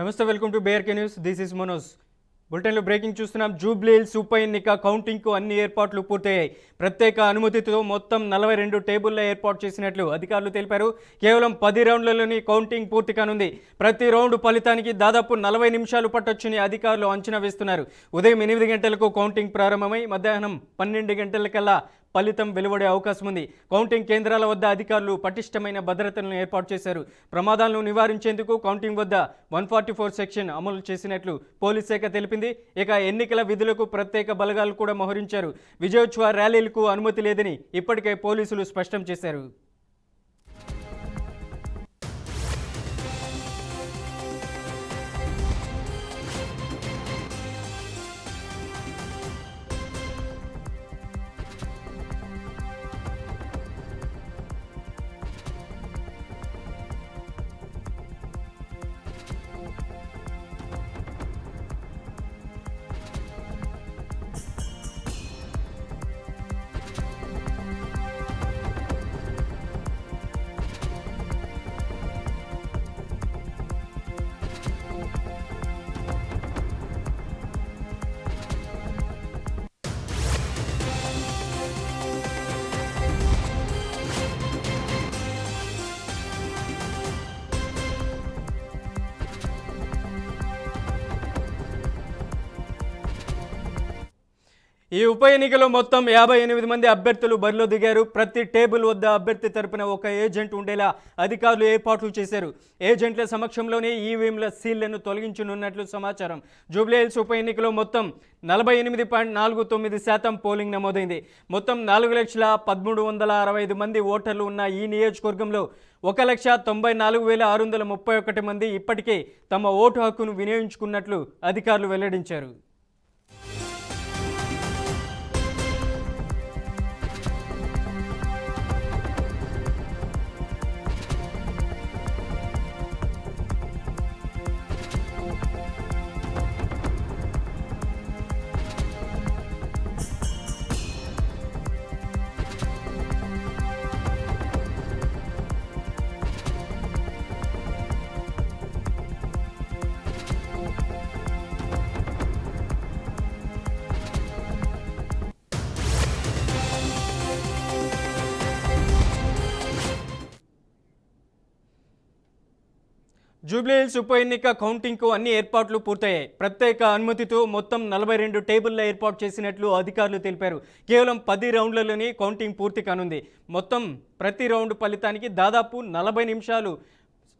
నమస్తే, welcome to BRK news. This is Manoj. బులెటిన్లో breaking చూస్తున్నాం. జూబ్లీ హిల్స్ ఉప ఎన్నిక కౌంటింగ్కు అన్ని ఏర్పాట్లు పూర్తయ్యాయి. ప్రత్యేక అనుమతితో మొత్తం 42 టేబుల్లో ఏర్పాటు చేసినట్లు అధికారులు తెలిపారు. కేవలం 10 రౌండ్లలోని కౌంటింగ్ పూర్తి కానుంది. ప్రతి రౌండ్ ఫలితానికి దాదాపు 40 నిమిషాలు పట్టొచ్చని అధికారులు అంచనా వేస్తున్నారు. ఉదయం 8 గంటలకు కౌంటింగ్ ప్రారంభమై మధ్యాహ్నం 12 గంటలకల్లా ఫలితం వెలువడే అవకాశం ఉంది. కౌంటింగ్ కేంద్రాల వద్ద అధికారులు పటిష్టమైన భద్రతలను ఏర్పాటు చేశారు. ప్రమాదాలను నివారించేందుకు కౌంటింగ్ వద్ద 144 సెక్షన్ అమలు చేసినట్లు పోలీస్ శాఖ తెలిపింది. ఇక ఎన్నికల విధులకు ప్రత్యేక బలగాలు కూడా మోహరించారు. విజయోత్సవ ర్యాలీలకు అనుమతి లేదని ఇప్పటికే పోలీసులు స్పష్టం చేశారు. ఈ ఉప ఎన్నికలో మొత్తం 58 మంది అభ్యర్థులు బరిలో దిగారు. ప్రతి టేబుల్ వద్ద అభ్యర్థి తరపున ఒక ఏజెంట్ ఉండేలా అధికారులు ఏర్పాట్లు చేశారు. ఏజెంట్ల సమక్షంలోనే ఈవీఎంల సీళ్లను తొలగించనున్నట్లు సమాచారం. జూబ్లీహిల్స్ ఉప ఎన్నికలో మొత్తం 48.49% పోలింగ్ నమోదైంది. మొత్తం 4,13,65 మంది ఓటర్లు ఉన్న ఈ నియోజకవర్గంలో 1,94,631 మంది ఇప్పటికే తమ ఓటు హక్కును వినియోగించుకున్నట్లు అధికారులు వెల్లడించారు. జూబ్లీహిల్స్ ఉప ఎన్నిక కౌంటింగ్కు అన్ని ఏర్పాట్లు పూర్తయ్యాయి. ప్రత్యేక అనుమతితో మొత్తం 42 టేబుల్లో ఏర్పాటు చేసినట్లు అధికారులు తెలిపారు. కేవలం 10 రౌండ్లలోనే కౌంటింగ్ పూర్తి కానుంది. మొత్తం ప్రతి రౌండ్ ఫలితానికి దాదాపు 40 నిమిషాలు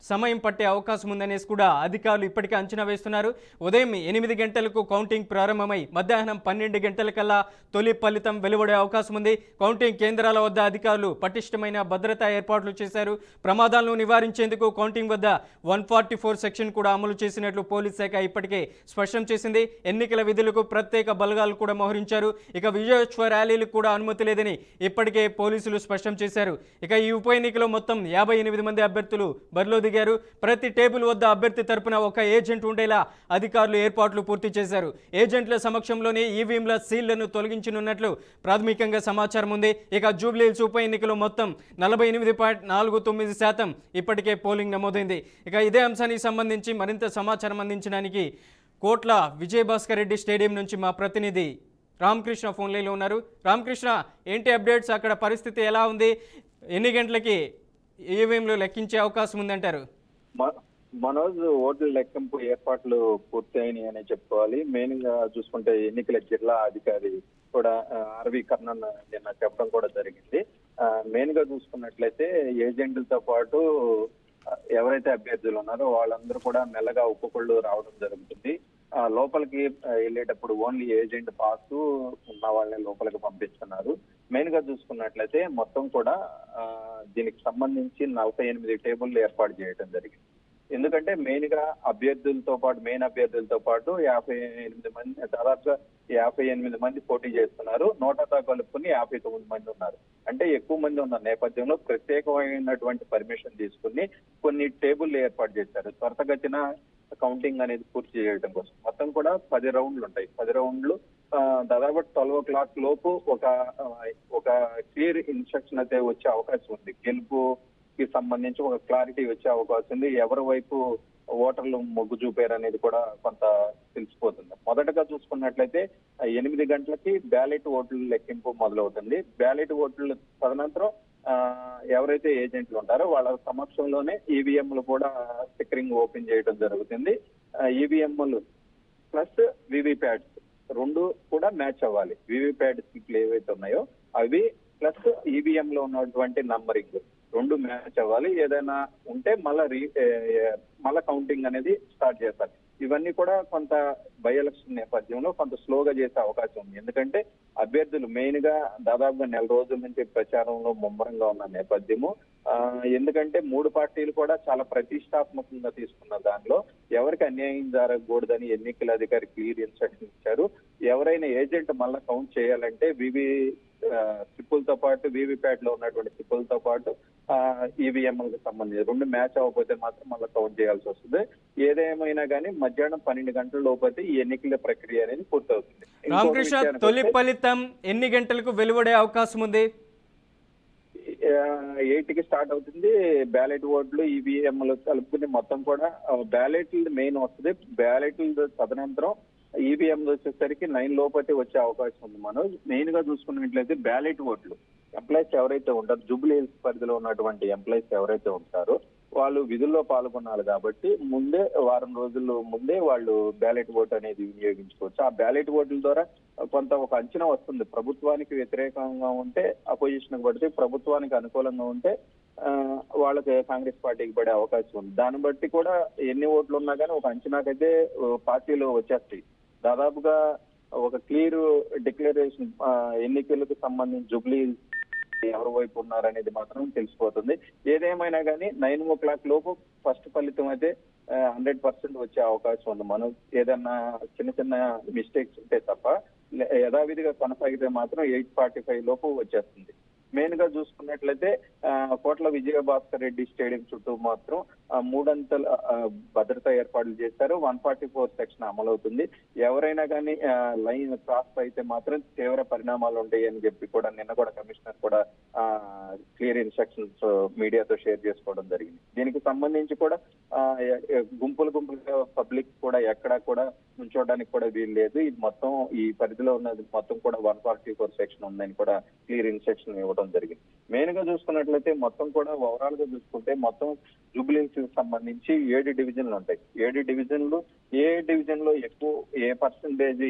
సమయం పట్టే అవకాశం ఉందనేసి కూడా అధికారులు ఇప్పటికే అంచనా వేస్తున్నారు. ఉదయం 8 గంటలకు కౌంటింగ్ ప్రారంభమై మధ్యాహ్నం 12 గంటలకల్లా తొలి ఫలితం వెలువడే అవకాశం ఉంది. కౌంటింగ్ కేంద్రాల వద్ద అధికారులు పటిష్టమైన భద్రతా ఏర్పాట్లు చేశారు. ప్రమాదాలను నివారించేందుకు కౌంటింగ్ వద్ద 144 సెక్షన్ కూడా అమలు చేసినట్లు పోలీస్ శాఖ ఇప్పటికే స్పష్టం చేసింది. ఎన్నికల విధులకు ప్రత్యేక బలగాలు కూడా మోహరించారు. ఇక విజయోత్సవ ర్యాలీలకు కూడా అనుమతి లేదని ఇప్పటికే పోలీసులు స్పష్టం చేశారు. ఇక ఈ ఉప ఎన్నికలో మొత్తం 58 మంది అభ్యర్థులు బరిలో దిగారు. ప్రతి టేబుల్ వద్ద అభ్యర్థి తరపున ఒక ఏజెంట్ ఉండేలా అధికారులు ఏర్పాట్లు పూర్తి చేశారు. ఏజెంట్ల సమక్షంలోనే ఈవీఎంల సీళ్లను తొలగించనున్నట్లు ప్రాథమికంగా సమాచారం ఉంది. ఇక జూబ్లీహిల్స్ ఉప ఎన్నికలో మొత్తం 48.49% ఇప్పటికే పోలింగ్ నమోదైంది. ఇక ఇదే అంశానికి సంబంధించి మరింత సమాచారం అందించడానికి కోట్ల విజయభాస్కర్ రెడ్డి స్టేడియం నుంచి మా ప్రతినిధి రామకృష్ణ ఫోన్ లైన్లో ఉన్నారు. రామకృష్ణ, ఏంటి అప్డేట్స్? అక్కడ పరిస్థితి ఎలా ఉంది? ఎన్ని గంటలకి ఈవీఎంలు లెక్కించే అవకాశం ఉందంటారు? మనోజ్, ఓట్ల లెక్కింపు ఏర్పాట్లు పూర్తయినాయి అని చెప్పుకోవాలి. మెయిన్ గా చూసుకుంటే ఎన్నికల జిల్లా అధికారి కూడా ఆర్వి కర్ణన్ నిన్న చెప్పడం కూడా జరిగింది. మెయిన్ గా చూసుకున్నట్లయితే ఏజెంట్లతో పాటు ఎవరైతే అభ్యర్థులు ఉన్నారో వాళ్ళందరూ కూడా మెల్లగా ఒక్కొక్కళ్ళు రావడం జరుగుతుంది. లోపలికి వెళ్ళేటప్పుడు ఓన్లీ ఏజెంట్ పాస్ ఉన్న వాళ్ళని లోపలికి పంపిస్తున్నారు. మెయిన్ గా చూసుకున్నట్లయితే మొత్తం కూడా దీనికి సంబంధించి 48 టేబుల్లు ఏర్పాటు చేయడం జరిగింది. ఎందుకంటే మెయిన్ గా అభ్యర్థులతో పాటు మెయిన్ అభ్యర్థులతో పాటు 58 మంది, దాదాపుగా 58 మంది పోటీ చేస్తున్నారు. నోటాతో కలుపుకుని 59 మంది ఉన్నారు. అంటే ఎక్కువ మంది ఉన్న నేపథ్యంలో ప్రత్యేకమైనటువంటి పర్మిషన్ తీసుకుని కొన్ని టేబుల్ ఏర్పాటు చేశారు. త్వరితగతిన కౌంటింగ్ అనేది పూర్తి చేయడం కోసం. మొత్తం కూడా 10 రౌండ్లు ఉంటాయి. 10 రౌండ్లు దాదాపు 12 o'clock లోపు ఒక క్లియర్ ఇన్స్ట్రక్షన్ అయితే వచ్చే అవకాశం ఉంది. కి సంబంధించి ఒక క్లారిటీ వచ్చే అవకాశం ఉంది. ఎవరి వైపు ఓటర్లు మొగ్గు చూపారు అనేది కూడా కొంత తెలిసిపోతుంది. మొదటగా చూసుకున్నట్లయితే 8 గంటలకి బ్యాలెట్ ఓట్ల లెక్కింపు మొదలవుతుంది. బ్యాలెట్ ఓట్ల తదనంతరం ఎవరైతే ఏజెంట్లు ఉంటారో వాళ్ళ సమక్షంలోనే ఈవీఎంలు కూడా స్టిక్కరింగ్ ఓపెన్ చేయడం జరుగుతుంది. ఈవీఎంలు ప్లస్ వివిప్యాట్స్ రెండు కూడా మ్యాచ్ అవ్వాలి. వివిప్యాట్ స్లిప్లు ఏవైతే ఉన్నాయో అవి ప్లస్ ఈవీఎం లో ఉన్నటువంటి నంబరింగ్ రెండు మ్యాచ్ అవ్వాలి. ఏదైనా ఉంటే మళ్ళా కౌంటింగ్ అనేది స్టార్ట్ చేస్తారు. ఇవన్నీ కూడా కొంత బై ఎలక్షన్ నేపథ్యంలో కొంత స్లోగా చేసే అవకాశం ఉంది. ఎందుకంటే అభ్యర్థులు మెయిన్ గా దాదాపుగా నెల రోజుల నుంచి ప్రచారంలో ముమ్మరంగా ఉన్న నేపథ్యము. ఎందుకంటే 3 పార్టీలు కూడా చాలా ప్రతిష్టాత్మకంగా తీసుకున్న దానిలో ఎవరికి అన్యాయం జరగకూడదని ఎన్నికల అధికారి క్లియర్ ఇన్స్ట్రక్షన్ ఇచ్చారు. ఎవరైనా ఏజెంట్ మళ్ళా కౌంట్ చేయాలంటే స్లిప్పులతో పాటు వివిప్యాట్ లో ఉన్నటువంటి స్లిప్పులతో పాటు ఈవీఎంలకు సంబంధించి రెండు మ్యాచ్ అవ్వకపోతే మాత్రం మళ్ళీ కౌంట్ చేయాల్సి వస్తుంది. ఏదేమైనా కానీ మధ్యాహ్నం 12 గంటల లోపైతే ఈ ఎన్నికల ప్రక్రియ అనేది పూర్తవుతుంది. రామకృష్ణ, తొలి ఫలితం ఎన్ని గంటలకు వెలువడే అవకాశం ఉంది? 8కి స్టార్ట్ అవుతుంది. బ్యాలెట్ ఓట్లు ఈవీఎంలు కలుపుకుని మొత్తం కూడా బ్యాలెట్లు మెయిన్ వస్తుంది. బ్యాలెట్లు తదనంతరం ఈవీఎం వచ్చేసరికి 9 లోపైతే వచ్చే అవకాశం ఉంది. మనం మెయిన్ గా చూసుకున్నట్లయితే బ్యాలెట్ ఓట్లు ఎంప్లాయీస్ ఎవరైతే ఉంటారో జూబ్లీ హిల్స్ పరిధిలో ఉన్నటువంటి ఎంప్లాయీస్ ఎవరైతే ఉంటారో వాళ్ళు విధుల్లో పాల్గొన్నారు కాబట్టి ముందే వారం రోజుల ముందే వాళ్ళు బ్యాలెట్ ఓట్ అనేది వినియోగించుకోవచ్చు. ఆ బ్యాలెట్ ఓట్ల ద్వారా కొంత ఒక అంచనా వస్తుంది. ప్రభుత్వానికి వ్యతిరేకంగా ఉంటే అపోజిషన్ పడితే, ప్రభుత్వానికి అనుకూలంగా ఉంటే వాళ్ళకి కాంగ్రెస్ పార్టీకి పడే అవకాశం ఉంది. దాన్ని బట్టి కూడా ఎన్ని ఓట్లు ఉన్నా కానీ ఒక అంచనాకైతే పార్టీలో వచ్చేస్తాయి. దాదాపుగా ఒక క్లియర్ డిక్లరేషన్ ఎన్నికలకు సంబంధించి జూబ్లీ ఎవరి వైపు ఉన్నారనేది మాత్రం తెలిసిపోతుంది. ఏదేమైనా కానీ 9 లోపు ఫస్ట్ ఫలితం అయితే 100% వచ్చే అవకాశం ఉంది. మనం ఏదన్నా చిన్న చిన్న మిస్టేక్స్ ఉంటే తప్ప యథావిధిగా కొనసాగితే మాత్రం 8:45 లోపు వచ్చేస్తుంది. మెయిన్ గా చూసుకున్నట్లయితే కోట్ల విజయభాస్కర్ రెడ్డి స్టేడియం చుట్టూ మాత్రం 3 అంతల భద్రతా ఏర్పాట్లు చేశారు. 144 సెక్షన్ అమలవుతుంది. ఎవరైనా కానీ లైన్ క్రాస్ అయితే మాత్రం తీవ్ర పరిణామాలు ఉంటాయని చెప్పి కూడా నిన్న కూడా కమిషనర్ కూడా క్లియర్ ఇన్స్ట్రక్షన్స్ మీడియాతో షేర్ చేసుకోవడం జరిగింది. దీనికి సంబంధించి కూడా గుంపులుగా పబ్లిక్ కూడా ఎక్కడా కూడా ఉంచోడానికి కూడా వీలు లేదు. ఇది మొత్తం ఈ పరిధిలో ఉన్నది మొత్తం కూడా 144 సెక్షన్ ఉందని కూడా క్లియర్ ఇన్స్ట్రక్షన్ ఇవ్వడం జరిగింది. మెయిన్ గా చూసుకున్నట్లయితే మొత్తం కూడా ఓవరాల్ గా చూసుకుంటే మొత్తం జూబ్లీ హిల్స్ కి సంబంధించి 7 డివిజన్లు ఉంటాయి. 7 డివిజన్లు ఏ డివిజన్ లో ఎక్కువ ఏ పర్సంటేజ్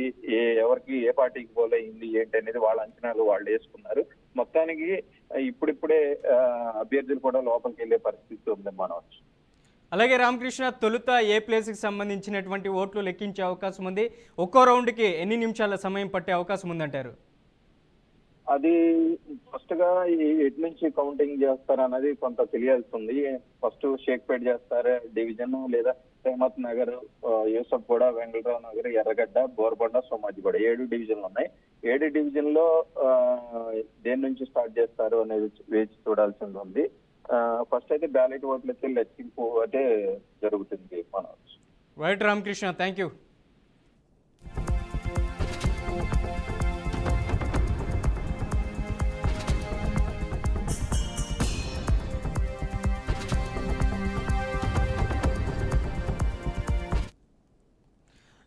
ఎవరికి ఏ పార్టీకి పోలైంది ఏంటి అనేది వాళ్ళ అంచనాలు వాళ్ళు వేసుకున్నారు. మొత్తానికి ఇప్పుడిప్పుడే అభ్యర్థులు కూడా లోపలికి వెళ్లే పరిస్థితి ఉంది మనవచ్చు. అలాగే రామకృష్ణ, తొలుత ఏ ప్లేస్కి సంబంధించినటువంటి ఓట్లు లెక్కించే అవకాశం ఉంది? ఒక్కో రౌండ్కి ఎన్ని నిమిషాల సమయం పట్టే అవకాశం ఉందంటారు? అది ఫస్ట్ గా ఎటు నుంచి కౌంటింగ్ చేస్తారు అన్నది కొంత తెలియాల్సింది. ఫస్ట్ షేక్పేట్ చేస్తారు డివిజన్, లేదా రేమత్ నగర్, యూసఫ్గూడ, వెంకటరావు నగర్, ఎర్రగడ్డ, బోర్బండ, సోమాజిగూడ 7 డివిజన్లు ఉన్నాయి. 7 డివిజన్ లో దేని నుంచి స్టార్ట్ చేస్తారు అనేది వేచి చూడాల్సింది ఉంది. ఫస్ట్ అయితే బ్యాలెట్ ఓట్లు అయితే లెక్కింపు అయితే జరుగుతుంది మనవచ్చు. Right Ramakrishna, thank you.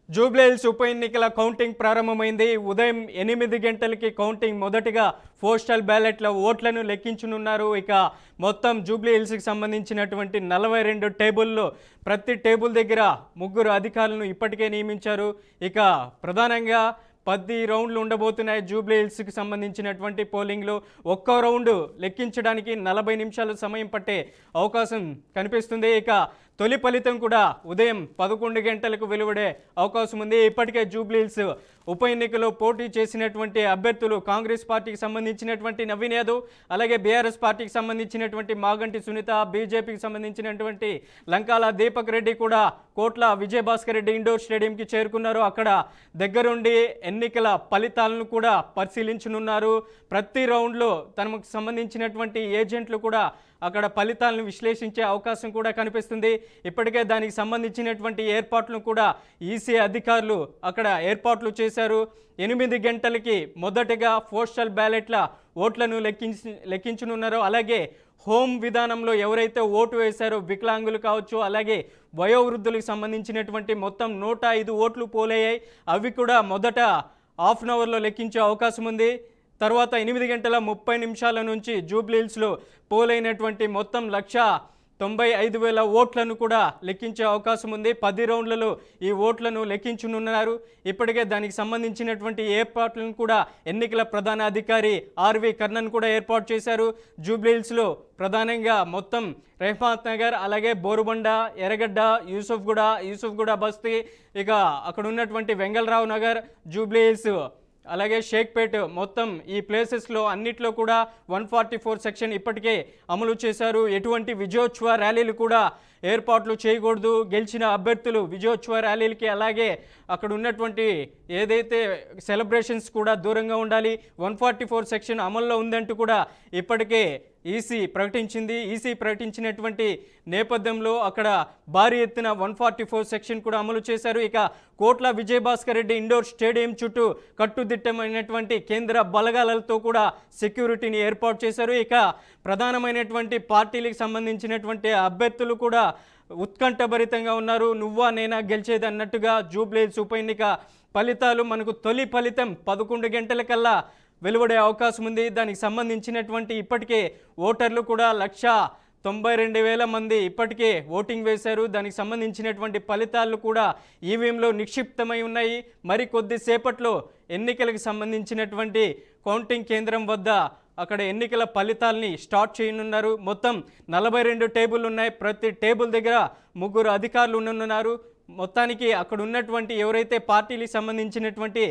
Jubilee Hills ఉప ఎన్నికల కౌంటింగ్ ప్రారంభమైంది. ఉదయం 8 గంటలకి కౌంటింగ్ మొదటిగా పోస్టల్ బ్యాలెట్ల ఓట్లను లెక్కించనున్నారు. ఇక మొత్తం జూబ్లీ హిల్స్కి సంబంధించినటువంటి 42 టేబుల్లో ప్రతి టేబుల్ దగ్గర 3 అధికారులను ఇప్పటికే నియమించారు. ఇక ప్రధానంగా 10 రౌండ్లు ఉండబోతున్నాయి. జూబ్లీ హిల్స్కి సంబంధించినటువంటి పోలింగ్లో ఒక్కో రౌండ్ లెక్కించడానికి 40 నిమిషాలు సమయం పట్టే అవకాశం కనిపిస్తుంది. ఇక తొలి ఫలితం కూడా ఉదయం 11 గంటలకు వెలువడే అవకాశం ఉంది. ఇప్పటికే జూబ్లీ హిల్స్ ఉప ఎన్నికలో పోటీ చేసినటువంటి అభ్యర్థులు కాంగ్రెస్ పార్టీకి సంబంధించినటువంటి నవీన్ యాదవ్, అలాగే బీఆర్ఎస్ పార్టీకి సంబంధించినటువంటి మాగంటి సునీత, బీజేపీకి సంబంధించినటువంటి లంకాల దీపక్ రెడ్డి కూడా కోట్ల విజయభాస్కర్ రెడ్డి ఇండోర్ స్టేడియంకి చేరుకున్నారు. అక్కడ దగ్గరుండి ఎన్నికల ఫలితాలను కూడా పరిశీలించనున్నారు. ప్రతి రౌండ్లో తనకు సంబంధించినటువంటి ఏజెంట్లు కూడా అక్కడ ఫలితాలను విశ్లేషించే అవకాశం కూడా కనిపిస్తుంది. ఇప్పటికే దానికి సంబంధించినటువంటి ఏర్పాట్లను కూడా ఈసీ అధికారులు అక్కడ ఏర్పాట్లు చేశారు. 8 గంటలకి మొదటగా పోస్టల్ బ్యాలెట్ల ఓట్లను లెక్కించనున్నారు. అలాగే హోమ్ విధానంలో ఎవరైతే ఓటు వేశారో వికలాంగులు కావచ్చు, అలాగే వయోవృద్ధులకు సంబంధించినటువంటి మొత్తం 105 ఓట్లు పోలయ్యాయి. అవి కూడా మొదట హాఫ్ అన్ అవర్లో లెక్కించే అవకాశం ఉంది. తర్వాత 8:30 నుంచి జూబ్లీహిల్స్లో పోలైనటువంటి మొత్తం 1,95,000 ఓట్లను కూడా లెక్కించే అవకాశం ఉంది. 10 రౌండ్లలో ఈ ఓట్లను లెక్కించనున్నారు. ఇప్పటికే దానికి సంబంధించినటువంటి ఏర్పాట్లను కూడా ఎన్నికల ప్రధాన అధికారి ఆర్వి కర్ణన్ కూడా ఏర్పాటు చేశారు. జూబ్లీహిల్స్లో ప్రధానంగా మొత్తం రెహమాత్ నగర్, అలాగే బోరుబండ, ఎర్రగడ్డ, యూసుఫ్గూడ బస్తీ, ఇక అక్కడ ఉన్నటువంటి వెంగళరావు నగర్, జూబ్లీహిల్స్, అలాగే షేక్పేట్, మొత్తం ఈ ప్లేసెస్లో అన్నిట్లో కూడా 144 సెక్షన్ ఇప్పటికే అమలు చేశారు. ఎటువంటి విజయోత్సవ ర్యాలీలు కూడా ఏర్పాట్లు చేయకూడదు. గెలిచిన అభ్యర్థులు విజయోత్సవ ర్యాలీలకి, అలాగే అక్కడ ఉన్నటువంటి ఏదైతే సెలబ్రేషన్స్ కూడా దూరంగా ఉండాలి. 144 సెక్షన్ అమల్లో ఉందంటూ కూడా ఇప్పటికే ఈసీ ప్రకటించింది. ఈసీ ప్రకటించినటువంటి నేపథ్యంలో అక్కడ భారీ ఎత్తున 144 సెక్షన్ కూడా అమలు చేశారు. ఇక కోట్ల విజయభాస్కర్ రెడ్డి ఇండోర్ స్టేడియం చుట్టూ కట్టుదిట్టమైనటువంటి కేంద్ర బలగాలతో కూడా సెక్యూరిటీని ఏర్పాటు చేశారు. ఇక ప్రధానమైనటువంటి పార్టీలకు సంబంధించినటువంటి అభ్యర్థులు కూడా ఉత్కంఠభరితంగా ఉన్నారు. నువ్వా నేనా గెలిచేది అన్నట్టుగా జూబ్లీహిల్స్ ఉప ఎన్నిక ఫలితాలు మనకు తొలి ఫలితం 11 గంటలకల్లా వెలువడే అవకాశం ఉంది. దానికి సంబంధించినటువంటి ఇప్పటికే ఓటర్లు కూడా 192,000 మంది ఇప్పటికే ఓటింగ్ వేశారు. దానికి సంబంధించినటువంటి ఫలితాలు కూడా ఈవీఎంలో నిక్షిప్తమై ఉన్నాయి. మరి కొద్దిసేపట్లో ఎన్నికలకు సంబంధించినటువంటి కౌంటింగ్ కేంద్రం వద్ద అక్కడ ఎన్నికల ఫలితాలని స్టార్ట్ చేయనున్నారు. మొత్తం 42 టేబుల్ ఉన్నాయి. ప్రతి టేబుల్ దగ్గర 3 అధికారులు ఉండనున్నారు. మొత్తానికి అక్కడ ఉన్నటువంటి ఎవరైతే పార్టీలకు సంబంధించినటువంటి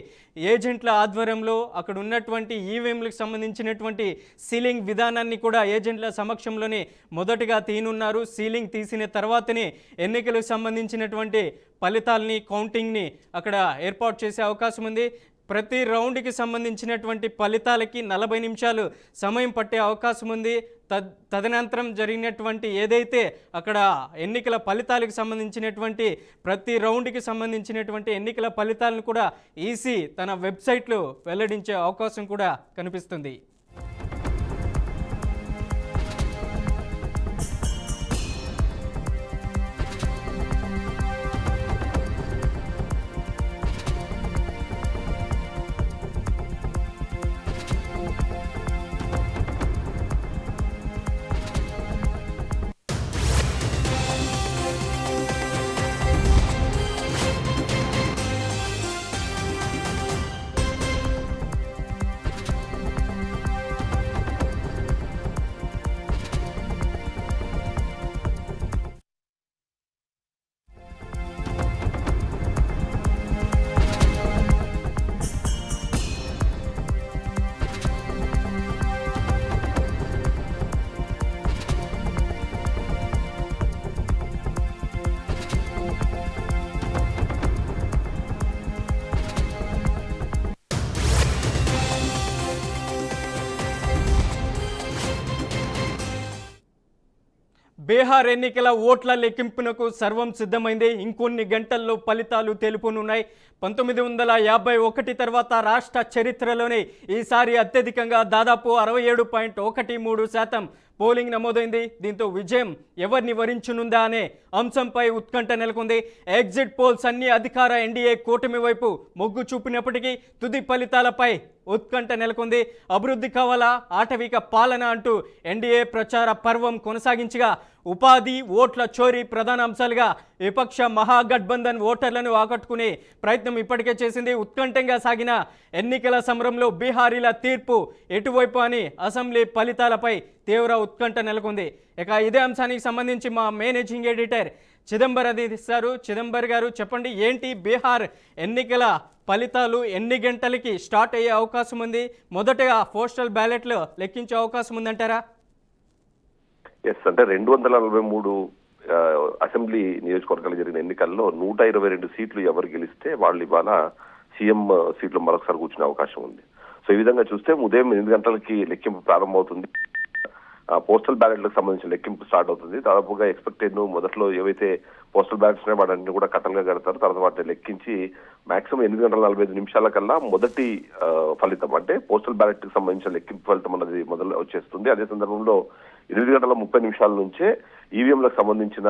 ఏజెంట్ల ఆధ్వర్యంలో అక్కడ ఉన్నటువంటి ఈవీఎంలకు సంబంధించినటువంటి సీలింగ్ విధానాన్ని కూడా ఏజెంట్ల సమక్షంలోనే మొదటగా తీయనున్నారు. సీలింగ్ తీసిన తర్వాతనే ఎన్నికలకు సంబంధించినటువంటి ఫలితాలని, కౌంటింగ్ని అక్కడ ఏర్పాటు చేసే అవకాశం ఉంది. ప్రతి రౌండ్కి సంబంధించినటువంటి ఫలితాలకి 40 నిమిషాలు సమయం పట్టే అవకాశం ఉంది. తదనంతరం జరిగినటువంటి ఏదైతే అక్కడ ఎన్నికల ఫలితాలకు సంబంధించినటువంటి ప్రతి రౌండ్కి సంబంధించినటువంటి ఎన్నికల ఫలితాలను కూడా ఈసీ తన వెబ్సైట్లో వెల్లడించే అవకాశం కూడా కనిపిస్తుంది. బీహార్ ఎన్నికల ఓట్ల లెక్కింపునకు సర్వం సిద్ధమైంది. ఇంకొన్ని గంటల్లో ఫలితాలు తెలుపునున్నాయి. 1951 తర్వాత రాష్ట్ర చరిత్రలోనే ఈసారి అత్యధికంగా దాదాపు 67.13% పోలింగ్ నమోదైంది. దీంతో విజయం ఎవరిని వరించనుందా అనే అంశంపై ఉత్కంఠ నెలకొంది. ఎగ్జిట్ పోల్స్ అన్ని అధికార ఎన్డీఏ కూటమి వైపు మొగ్గు చూపినప్పటికీ తుది ఫలితాలపై ఉత్కంఠ నెలకొంది. అభివృద్ధి కావాలా, ఆటవిక పాలన అంటూ ఎన్డీఏ ప్రచార పర్వం కొనసాగించగా ఉపాధి, ఓట్ల చోరీ ప్రధాన అంశాలుగా విపక్ష మహాగఠబంధన్ ఓటర్లను ఆకట్టుకునే ప్రయత్నం ఇప్పటికే చేసింది. ఉత్కంఠంగా సాగిన ఎన్నికల సమరంలో బీహారీల తీర్పు ఎటువైపు అని అసెంబ్లీ ఫలితాలపై తీవ్ర ఉత్కంఠ నెలకొంది. ఇక ఇదే అంశానికి సంబంధించి మా మేనేజింగ్ ఎడిటర్ చిదంబర్ అందిస్తారు. చిదంబర్ గారు చెప్పండి, ఏంటి బీహార్ ఎన్నికల ఫలితాలు ఎన్ని గంటలకి స్టార్ట్ అయ్యే అవకాశం ఉంది? మొదటగా పోస్టల్ బ్యాలెట్లు లెక్కించే అవకాశం ఉందంటారా? ఎస్, అంటే 243 అసెంబ్లీ నియోజకవర్గాలు జరిగిన ఎన్నికల్లో 122 సీట్లు ఎవరు గెలిస్తే వాళ్ళు ఇవాళ సీఎం సీట్లు మరొకసారి కూర్చునే అవకాశం ఉంది. సో ఈ విధంగా చూస్తే ఉదయం 8 గంటలకి లెక్కింపు ప్రారంభమవుతుంది. పోస్టల్ బ్యాలెట్లకు సంబంధించిన లెక్కింపు స్టార్ట్ అవుతుంది. దాదాపుగా ఎక్స్పెక్టెడ్ మొదట్లో ఏవైతే పోస్టల్ బ్యాలెట్స్ ఉన్నాయో వాటిని కూడా కట్టలుగా కడతారు. తర్వాత వాటిని లెక్కించి మాక్సిమం 8 గంటల 45 నిమిషాల కల్లా మొదటి ఫలితం అంటే పోస్టల్ బ్యాలెట్ కి సంబంధించిన లెక్కింపు ఫలితం అన్నది మొదలు వచ్చేస్తుంది. అదే సందర్భంలో 8 గంటల 30 నిమిషాల నుంచే ఈవీఎంలకు సంబంధించిన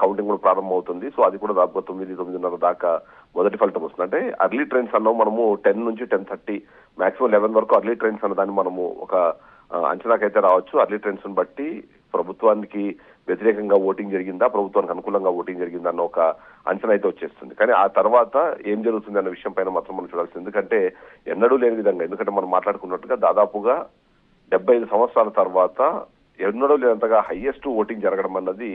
కౌంటింగ్ కూడా ప్రారంభం అవుతుంది. సో అది కూడా దాదాపు 9-9:30 దాకా మొదటి ఫలితం వస్తుంది. అంటే అర్లీ ట్రైన్స్ అన్నాం మనము 10 నుంచి 10:30 మాక్సిమం 11 వరకు అర్లీ ట్రైన్స్ అన్న దాన్ని మనము ఒక అంచనాకైతే రావచ్చు. అర్లీ ట్రైన్స్ ని బట్టి ప్రభుత్వానికి వ్యతిరేకంగా ఓటింగ్ జరిగిందా, ప్రభుత్వానికి అనుకూలంగా ఓటింగ్ జరిగిందా అన్న ఒక అంచనా అయితే వచ్చేస్తుంది. కానీ ఆ తర్వాత ఏం జరుగుతుంది అన్న విషయం పైన మాత్రం మనం చూడాల్సింది. ఎందుకంటే ఎన్నడూ లేని విధంగా, ఎందుకంటే మనం మాట్లాడుకున్నట్టుగా దాదాపుగా 75 సంవత్సరాల తర్వాత ఎన్నడూ లేనంతగా హైయెస్ట్ ఓటింగ్ జరగడం అన్నది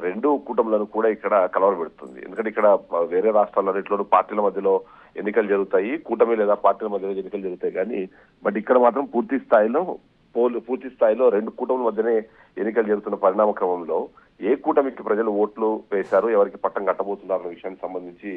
రెండు కూటములను కూడా ఇక్కడ కలవరపెడుతుంది. ఎందుకంటే ఇక్కడ వేరే రాష్ట్రాలన్నింటిలోనూ పార్టీల మధ్యలో ఎన్నికలు జరుగుతాయి, కూటమి లేదా పార్టీల మధ్యలో ఎన్నికలు జరుగుతాయి. కానీ బట్ ఇక్కడ మాత్రం పూర్తి స్థాయిలో రెండు కూటముల మధ్యనే ఎన్నికలు జరుగుతున్న పరిణామ క్రమంలో ఏ కూటమికి ప్రజలు ఓట్లు వేశారు, ఎవరికి పట్టం కట్టబోతున్నారు అన్న విషయానికి సంబంధించి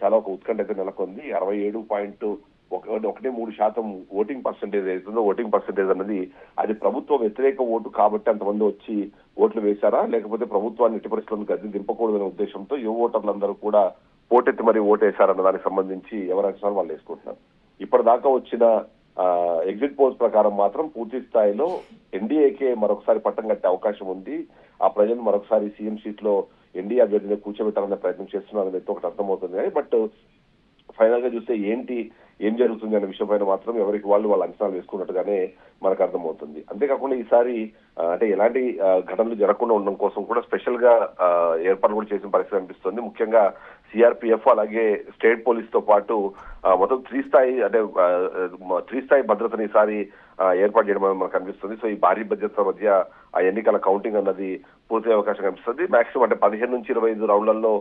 చాలా ఒక ఉత్కంఠ అయితే నెలకొంది. 67.13% ఓటింగ్ పర్సెంటేజ్ అవుతుందో, ఓటింగ్ పర్సెంటేజ్ అన్నది అది ప్రభుత్వ వ్యతిరేక ఓటు కాబట్టి అంతమంది వచ్చి ఓట్లు వేశారా, లేకపోతే ప్రభుత్వాన్ని ఎట్టి పరిస్థితులను గద్దె దింపకూడదనే ఉద్దేశంతో యువ ఓటర్లందరూ కూడా పోటెత్తి మరీ ఓటేశారన్న దానికి సంబంధించి ఎవరి అంచనాలు వాళ్ళు వేసుకుంటున్నారు. ఇప్పటిదాకా వచ్చిన ఎగ్జిట్ పోల్స్ ప్రకారం మాత్రం పూర్తి స్థాయిలో ఎన్డీఏకే మరొకసారి పట్టం కట్టే అవకాశం ఉంది. ఆ ప్రజలు మరొకసారి సీఎం సీట్ లో ఎన్డీఏ అభ్యర్థిని కూర్చోబెట్టాలనే ప్రయత్నం చేస్తున్నారని ఒకటి అర్థమవుతుంది. కానీ బట్ ఫైనల్ గా చూస్తే ఏం జరుగుతుంది అనే విషయం పైన మాత్రం ఎవరికి వాళ్ళ అంచనాలు వేసుకున్నట్టుగానే మనకు అర్థమవుతుంది. అంతేకాకుండా ఈసారి అంటే ఎలాంటి ఘటనలు జరగకుండా ఉండడం కోసం కూడా స్పెషల్ గా ఏర్పాటు కూడా చేసిన పరిస్థితి అనిపిస్తుంది. ముఖ్యంగా సిఆర్పిఎఫ్ అలాగే స్టేట్ పోలీస్ తో పాటు మొత్తం 3 స్థాయి భద్రతని ఈసారి ఏర్పాటు చేయడం మనకు కనిపిస్తుంది. సో ఈ భారీ భద్రత మధ్య ఆ ఎన్నికల కౌంటింగ్ అన్నది పూర్తి అవకాశం కనిపిస్తుంది. మాక్సిమం అంటే 15 నుంచి 25 రౌండ్లలో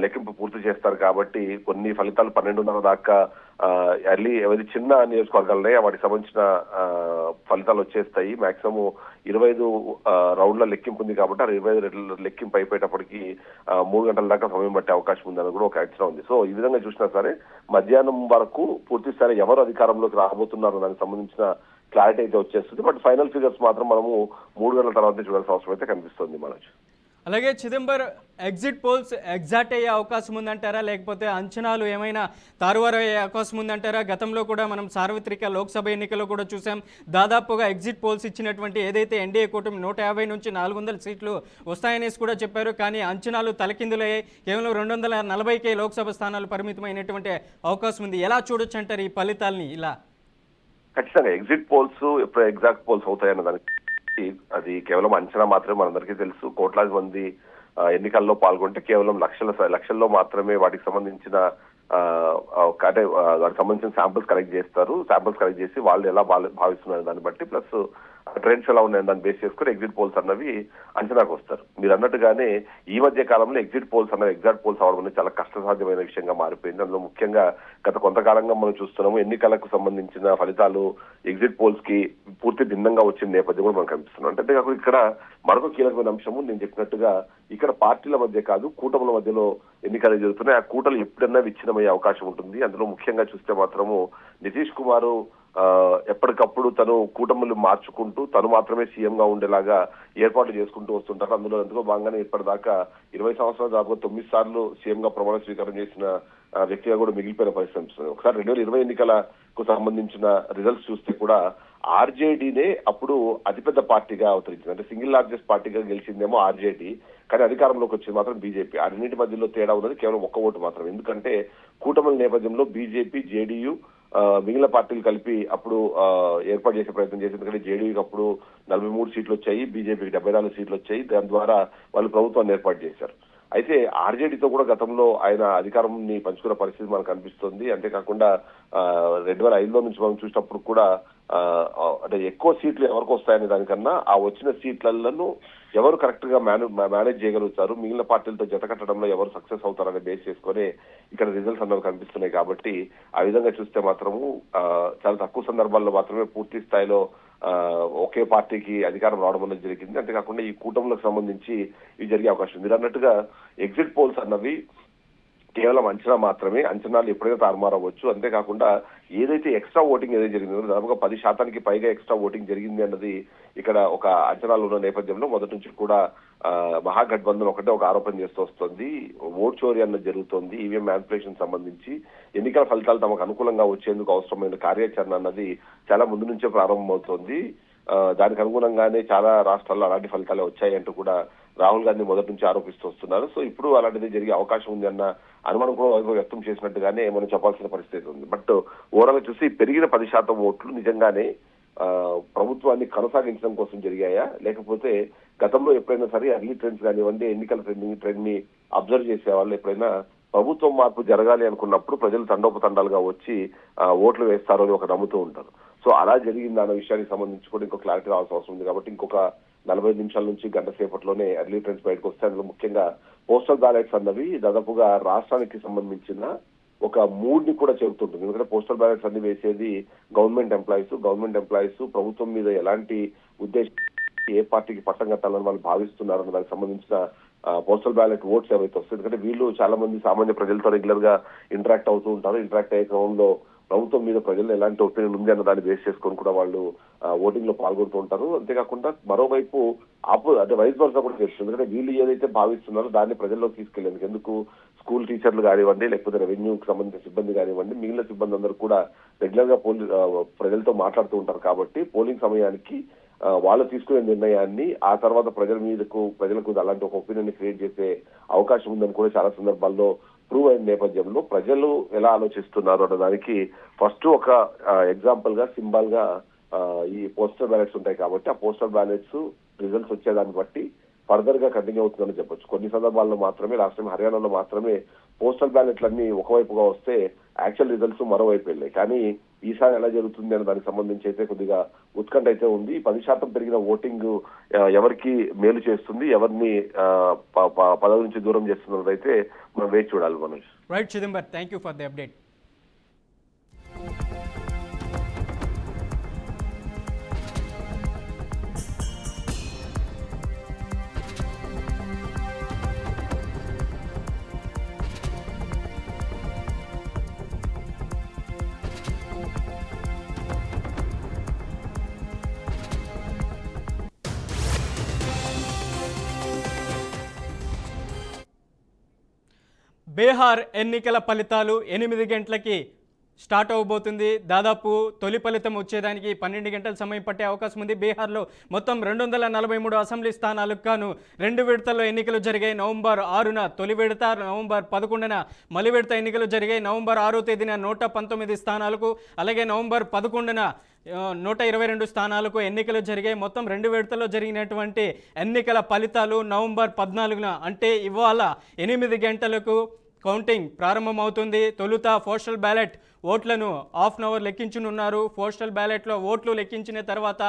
లెక్కింపు పూర్తి చేస్తారు కాబట్టి కొన్ని ఫలితాలు 12:30 దాకా ఎర్లీ ఏవైతే చిన్న నియోజకవర్గాలనే వాటికి సంబంధించిన ఫలితాలు వచ్చేస్తాయి. మాక్సిమం 25 రౌండ్ల లెక్కింపు ఉంది కాబట్టి ఆ 25 లెక్కింపు అయిపోయేటప్పటికి 3 గంటల దాకా సమయం పట్టే అవకాశం ఉందని కూడా ఒక అంచనా ఉంది. సో ఈ విధంగా చూసినా సరే మధ్యాహ్నం వరకు పూర్తి స్థాయి ఎవరు అధికారంలోకి రాబోతున్నారు దానికి సంబంధించిన క్లారిటీ అయితే వచ్చేస్తుంది. బట్ ఫైనల్ ఫిగర్స్ మాత్రం మనము 3 గంటల తర్వాత చూడాల్సిన అవసరం అయితే కనిపిస్తుంది మనోజ్. అలాగే చిదంబర్ ఎగ్జిట్ పోల్స్ ఎగ్జాక్ట్ అయ్యే అవకాశం ఉందంటారా, లేకపోతే అంచనాలు ఏమైనా తారువారు అయ్యే అవకాశం ఉందంటారా? గతంలో కూడా మనం సార్వత్రిక లోక్సభ ఎన్నికల్లో కూడా చూసాం. దాదాపుగా ఎగ్జిట్ పోల్స్ ఇచ్చినటువంటి ఏదైతే ఎన్డీఏ కూటమి 150 నుంచి 400 సీట్లు వస్తాయనేసి కూడా చెప్పారు. కానీ అంచనాలు తలకిందులయ్యాయి. కేవలం 240కే లోక్సభ స్థానాలు పరిమితమైనటువంటి అవకాశం ఉంది. ఎలా చూడొచ్చు అంటారు ఈ ఫలితాలని? ఇలా ఖచ్చితంగా ఎగ్జిట్ పోల్స్ ఎప్పుడు ఎగ్జాక్ట్ పోల్స్ అవుతాయన్న దానికి అది కేవలం అంచనా మాత్రమే. మనందరికీ తెలుసు కోట్లాది మంది ఎన్నికల్లో పాల్గొంటే కేవలం లక్షల్లో మాత్రమే వాటికి సంబంధించిన అంటే వాటికి సంబంధించిన శాంపిల్స్ కలెక్ట్ చేస్తారు. శాంపిల్స్ కలెక్ట్ చేసి వాళ్ళు ఎలా భావిస్తున్నారు దాన్ని బట్టి ప్లస్ ట్రెండ్స్ ఎలా ఉన్నాయని దాన్ని బేస్ చేసుకుని ఎగ్జిట్ పోల్స్ అన్నవి అంచనాకు వస్తారు. మీరు అన్నట్టుగానే ఈ మధ్య కాలంలో ఎగ్జిట్ పోల్స్ అన్నవి ఎగ్జాక్ట్ పోల్స్ అవడం అనేది చాలా కష్టసాధ్యమైన విషయంగా మారిపోయింది. అందులో ముఖ్యంగా గత కొంతకాలంగా మనం చూస్తున్నాము ఎన్నికలకు సంబంధించిన ఫలితాలు ఎగ్జిట్ పోల్స్ కి పూర్తి భిన్నంగా వచ్చిన నేపథ్యం కూడా మనకు కనిపిస్తున్నాం. అంటే కాకుండా ఇక్కడ మరొక కీలకమైన అంశము నేను చెప్పినట్టుగా ఇక్కడ పార్టీల మధ్య కాదు కూటముల మధ్యలో ఎన్నికలు జరుగుతున్నాయి. ఆ కూటలు ఎప్పుడన్నా విచ్ఛిన్నమయ్యే అవకాశం ఉంటుంది. అందులో ముఖ్యంగా చూస్తే మాత్రము నితీష్ కుమార్ ఎప్పటికప్పుడు తను కూటములు మార్చుకుంటూ తను మాత్రమే సీఎం గా ఉండేలాగా ఏర్పాట్లు చేసుకుంటూ వస్తుంటారు. అందులో ఎందుకో భాగంగానే ఇప్పటిదాకా 20 సంవత్సరాల దాకా 9 సార్లు సీఎం గా ప్రమాణ స్వీకారం చేసిన వ్యక్తిగా కూడా మిగిలిపోయిన పరిస్థితి అనిపిస్తుంది. ఒకసారి 2020 ఎన్నికలకు సంబంధించిన రిజల్ట్స్ చూస్తే కూడా ఆర్జేడీనే అప్పుడు అతిపెద్ద పార్టీగా అవతరించింది. అంటే సింగిల్ లార్జెస్ట్ పార్టీగా గెలిచిందేమో ఆర్జేడీ, కానీ అధికారంలోకి వచ్చింది మాత్రం బీజేపీ. ఆ రెండింటి మధ్యలో తేడా ఉన్నది కేవలం ఒక్క ఓటు మాత్రం. ఎందుకంటే కూటముల నేపథ్యంలో బీజేపీ, జేడీయూ మిగిలిన పార్టీలు కలిపి అప్పుడు ఏర్పాటు చేసే ప్రయత్నం చేసింది. ఎందుకంటే జేడీయూకి అప్పుడు 43 సీట్లు వచ్చాయి, బీజేపీకి 74 సీట్లు వచ్చాయి. దాని ద్వారా వాళ్ళు ప్రభుత్వాన్ని ఏర్పాటు చేశారు. అయితే ఆర్జేడీతో కూడా గతంలో ఆయన అధికారాన్ని పంచుకున్న పరిస్థితి మనకు కనిపిస్తుంది. అంతేకాకుండా 2005లో నుంచి మనం చూసినప్పుడు కూడా అంటే ఎక్కువ సీట్లు ఎవరికి వస్తాయనే దానికన్నా ఆ వచ్చిన సీట్లను ఎవరు కరెక్ట్ గా మేనేజ్ చేయగలుగుతారు, మిగిలిన పార్టీలతో జత కట్టడంలో ఎవరు సక్సెస్ అవుతారనే బేస్ చేసుకుని ఇక్కడ రిజల్ట్స్ అన్నవి కనిపిస్తున్నాయి. కాబట్టి ఆ విధంగా చూస్తే మాత్రము చాలా తక్కువ సందర్భాల్లో మాత్రమే పూర్తి స్థాయిలో ఒకే పార్టీకి అధికారం రావడం అనేది జరిగింది. అంతేకాకుండా ఈ కూటములకు సంబంధించి ఇవి జరిగే అవకాశం ఉంది. మీరు అన్నట్టుగా ఎగ్జిట్ పోల్స్ అన్నవి కేవలం అంచనా మాత్రమే. అంచనాలు ఎప్పుడైనా తారుమారవచ్చు. అంతేకాకుండా ఏదైతే ఎక్స్ట్రా ఓటింగ్ ఏదైతే జరిగిందో దాదాపుగా 10% పైగా ఎక్స్ట్రా ఓటింగ్ జరిగింది అన్నది ఇక్కడ ఒక అంచనాలు ఉన్న నేపథ్యంలో మొదటి నుంచి కూడా మహాగఠబంధన్ ఒకటే ఒక ఆరోపణ చేస్తూ వస్తుంది. ఓట్ చోరీ అన్నది జరుగుతోంది. ఈవీఎం మ్యానిపులేషన్ సంబంధించి ఎన్నికల ఫలితాలు తమకు అనుకూలంగా వచ్చేందుకు అవసరమైన కార్యాచరణ అన్నది చాలా ముందు నుంచే ప్రారంభమవుతోంది. దానికి అనుగుణంగానే చాలా రాష్ట్రాల్లో అలాంటి ఫలితాలే వచ్చాయి అంటూ కూడా రాహుల్ గాంధీ మొదటి నుంచి ఆరోపిస్తూ వస్తున్నారు. సో ఇప్పుడు అలాంటిది జరిగే అవకాశం ఉంది అన్న అనుమానం కూడా వ్యక్తం చేసినట్టుగానే మనం చెప్పాల్సిన పరిస్థితి ఉంది. బట్ ఓవరాల్ చూసి పెరిగిన 10% ఓట్లు నిజంగానే ప్రభుత్వాన్ని కొనసాగించడం కోసం జరిగాయా, లేకపోతే గతంలో ఎప్పుడైనా సరే అర్లీ ట్రెండ్స్ కానివ్వండి, ఎన్నికల ట్రెండ్ ని అబ్జర్వ్ చేసే వాళ్ళు ఎప్పుడైనా ప్రభుత్వం మార్పు జరగాలి అనుకున్నప్పుడు ప్రజలు తండోపతండాలుగా వచ్చి ఓట్లు వేస్తారో అని ఒక నమ్ముతూ ఉంటారు. సో అలా జరిగింది అన్న విషయానికి సంబంధించి కూడా ఇంకో క్లారిటీ రావాల్సిన అవసరం ఉంది. కాబట్టి ఇంకొక 45 నిమిషాల నుంచి గంట సేపట్లోనే ఎర్లీ ట్రెండ్స్ బయటకు వస్తే అందులో ముఖ్యంగా పోస్టల్ బ్యాలెట్స్ అన్నవి దాదాపుగా రాష్ట్రానికి సంబంధించిన ఒక మూడ్ ని కూడా చెబుతుంటుంది. ఎందుకంటే పోస్టల్ బ్యాలెట్స్ అన్ని వేసేది గవర్నమెంట్ ఎంప్లాయీస్ ప్రభుత్వం మీద ఎలాంటి ఉద్దేశం ఏ పార్టీకి పట్టం కట్టాలని వాళ్ళు భావిస్తున్నారన్న దానికి సంబంధించిన పోస్టల్ బ్యాలెట్ ఓట్స్ ఏవైతే వస్తాయి. ఎందుకంటే వీళ్ళు చాలా మంది సామాన్య ప్రజలతో రెగ్యులర్ గా ఇంటరాక్ట్ అవుతూ ఉంటారు. ఇంటరాక్ట్ అయ్యే క్రమంలో ప్రభుత్వం మీద ప్రజలు ఎలాంటి ఒపీనియన్ ఉంది అన్న దాన్ని బేస్ చేసుకొని కూడా వాళ్ళు ఓటింగ్ లో పాల్గొంటూ ఉంటారు. అంతేకాకుండా మరోవైపు అంటే వైస్ వర్సా కూడా చేస్తుంది. ఎందుకంటే వీళ్ళు ఏదైతే భావిస్తున్నారో దాన్ని ప్రజల్లోకి తీసుకెళ్లేందుకు ఎందుకు స్కూల్ టీచర్లు కానివ్వండి, లేకపోతే రెవెన్యూకి సంబంధించిన సిబ్బంది కానివ్వండి, మిగిలిన సిబ్బంది అందరూ కూడా రెగ్యులర్ గా ప్రజలతో మాట్లాడుతూ ఉంటారు. కాబట్టి పోలింగ్ సమయానికి వాళ్ళు తీసుకునే నిర్ణయాన్ని ఆ తర్వాత ప్రజలకు అలాంటి ఒక ఒపీనియన్ క్రియేట్ చేసే అవకాశం ఉందని కూడా చాలా సందర్భాల్లో ప్రూవ్ అయిన నేపథ్యంలో ప్రజలు ఎలా ఆలోచిస్తున్నారు అన్న దానికి ఫస్ట్ ఒక ఎగ్జాంపుల్ గా సింబల్ గా ఈ పోస్టల్ బ్యాలెట్స్ ఉంటాయి. కాబట్టి ఆ పోస్టల్ బ్యాలెట్స్ రిజల్ట్స్ వచ్చేదాన్ని బట్టి ఫర్దర్ గా కంటిన్యూ అవుతుందని చెప్పొచ్చు. కొన్ని సందర్భాల్లో మాత్రమే రాష్ట్రం హర్యానాలో మాత్రమే పోస్టల్ బ్యాలెట్లన్నీ ఒకవైపుగా వస్తే యాక్చువల్ రిజల్ట్స్ మరోవైపు వెళ్ళాయి. కానీ ఈసారి ఎలా జరుగుతుంది అనే దానికి సంబంధించి అయితే కొద్దిగా ఉత్కంఠ అయితే ఉంది. 10% పెరిగిన ఓటింగ్ ఎవరికి మేలు చేస్తుంది, ఎవరిని పదవి నుంచి దూరం చేస్తున్నది అయితే మనం వేచి చూడాలి. Manoj. Right Chidambar, thank you for the update. Bihar ఎన్నికల ఫలితాలు 8 గంటలకి స్టార్ట్ అవబోతుంది. దాదాపు తొలి ఫలితం వచ్చేదానికి 12 గంటల సమయం పట్టే అవకాశం ఉంది. బీహార్లో మొత్తం 243 అసెంబ్లీ స్థానాలకు గాను 2 విడతల్లో ఎన్నికలు జరిగాయి. నవంబర్ 6న తొలి విడత, నవంబర్ 11న మలి విడత ఎన్నికలు జరిగాయి. నవంబర్ 6వ తేదీన 119 స్థానాలకు, అలాగే నవంబర్ 11న 122 స్థానాలకు ఎన్నికలు జరిగాయి. మొత్తం 2 విడతల్లో జరిగినటువంటి ఎన్నికల ఫలితాలు నవంబర్ 14న అంటే ఇవాళ 8 గంటలకు కౌంటింగ్ ప్రారంభమవుతుంది. తొలుత పోస్టల్ బ్యాలెట్ ఓట్లను హాఫ్ అన్ అవర్ లెక్కించనున్నారు. పోస్టల్ బ్యాలెట్లో ఓట్లు లెక్కించిన తర్వాత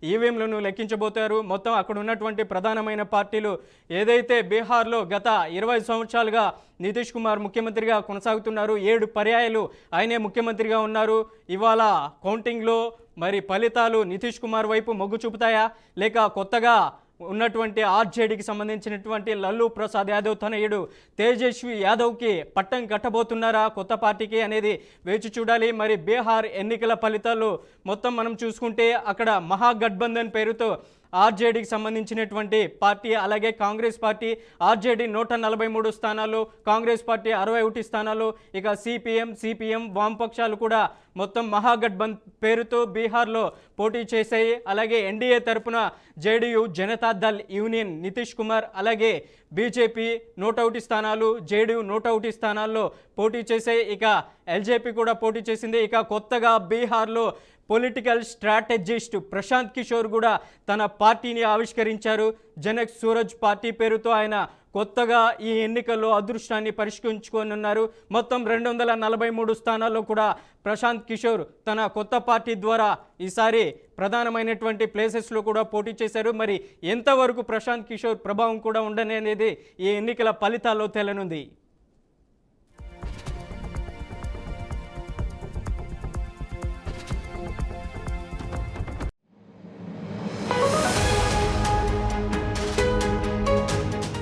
ఈవీఎంలను లెక్కించబోతారు. మొత్తం అక్కడ ఉన్నటువంటి ప్రధానమైన పార్టీలు ఏదైతే బీహార్లో గత 20 సంవత్సరాలుగా నితీష్ కుమార్ ముఖ్యమంత్రిగా కొనసాగుతున్నారు, 7 పర్యాయాలు ఆయనే ముఖ్యమంత్రిగా ఉన్నారు. ఇవాళ కౌంటింగ్లో మరి ఫలితాలు నితీష్ కుమార్ వైపు మొగ్గు చూపుతాయా, లేక కొత్తగా ఉన్నటువంటి ఆర్జేడీకి సంబంధించినటువంటి లల్లూ ప్రసాద్ యాదవ్ తనయుడు తేజస్వి యాదవ్కి పట్టం కట్టబోతున్నారా కొత్త పార్టీకి అనేది వేచి చూడాలి. మరి బీహార్ ఎన్నికల ఫలితాలు మొత్తం మనం చూసుకుంటే అక్కడ మహాగఠబంధన్ పేరుతో ఆర్జేడీకి సంబంధించినటువంటి పార్టీ, అలాగే కాంగ్రెస్ పార్టీ ఆర్జేడీ 143 స్థానాలు, కాంగ్రెస్ పార్టీ 61 స్థానాలు, ఇక సిపిఎం వామపక్షాలు కూడా మొత్తం మహాగఠబంధన్ పేరుతో బీహార్లో పోటీ చేశాయి. అలాగే ఎన్డీఏ తరపున జేడీయూ జనతాదళ్ యూనియన్ నితీష్ కుమార్, అలాగే బీజేపీ 101 స్థానాలు, జేడీయూ 101 స్థానాల్లో పోటీ చేశాయి. ఇక ఎల్జేపీ కూడా పోటీ చేసింది. ఇక కొత్తగా బీహార్లో పొలిటికల్ స్ట్రాటజిస్ట్ ప్రశాంత్ కిషోర్ కూడా తన పార్టీని ఆవిష్కరించారు. జనక్ సూరజ్ పార్టీ పేరుతో ఆయన కొత్తగా ఈ ఎన్నికల్లో అదృష్టాన్ని పరిష్కరించుకోనున్నారు. మొత్తం 243 స్థానాల్లో కూడా ప్రశాంత్ కిషోర్ తన కొత్త పార్టీ ద్వారా ఈసారి ప్రధానమైనటువంటి ప్లేసెస్లో కూడా పోటీ చేశారు. మరి ఎంతవరకు ప్రశాంత్ కిషోర్ ప్రభావం కూడా ఉండనేది ఈ ఎన్నికల ఫలితాల్లో తేలనుంది.